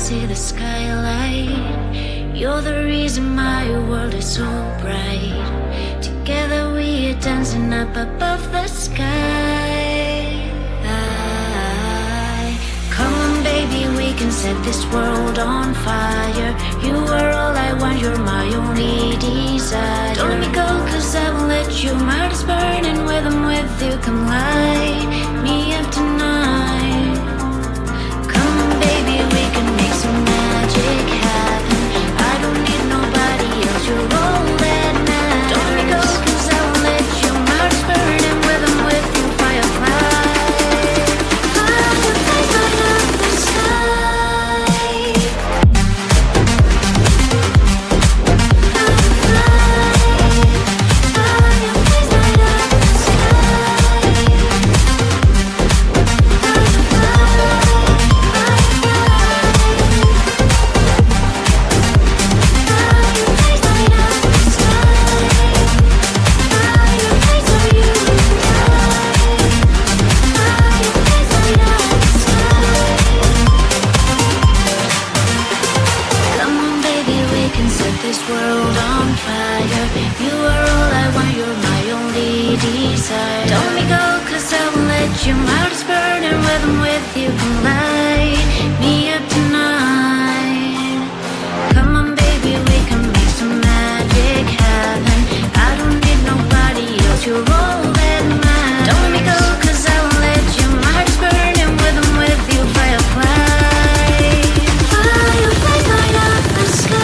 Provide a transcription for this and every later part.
see the skylight. You're the reason my world is so bright. Together we are dancing up above the sky. Come on baby, we can set this world on fire. You are all I want, you're my only desire. Don't let me go cause I won't let you. My heart is burning with I'm with you. Come light me up tonight. Come on baby, we can make some magic happen. I don't need nobody else, you're all that matters. Don't let me go cause I won't let you. My heart is burning with I'm with you. Firefly, fireflies light up the sky. This world on fire. You are all I want, you're my only desire. Don't let me go cause I won't let you. My heart is burning when I'm with you. Come light me up tonight. Come on baby, we can make some magic happen. I don't need nobody else, you're all that matters. Don't let me go cause I won't let you. My heart is burning when I'm with you. Firefly, fireflies light up the sky.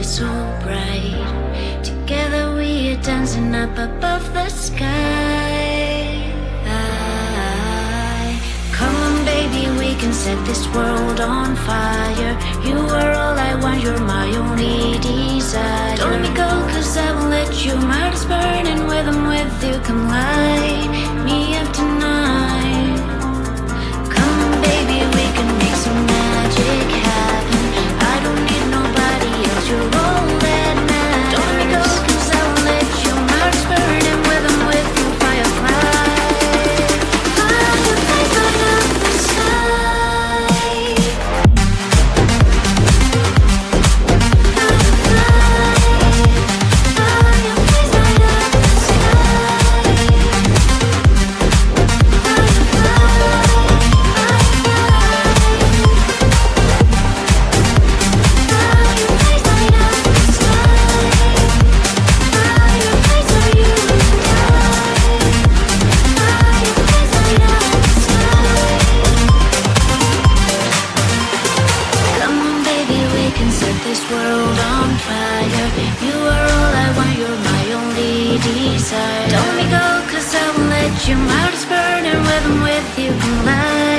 is so bright. Together we are dancing up above the sky. Come on baby, we can set this world on fire. You are all I want, you're my only desire. Don't let me go, cause I won't let you. My heart is burning when I'm with you. Come light me up tonight. Come on baby, we can make some magic happen. I don't need nobody else, you're all that matters. Don't let me go, cause I won't let you. My heart is burning when I'm with you. Firefly, fireflies light up the sky. Fireflies light up the sky. Come on baby, we can set this world on fire. You are all I want, you're my only desire. Don't let me go, cause I won't let you. My heart is burning when I'm with you. Come light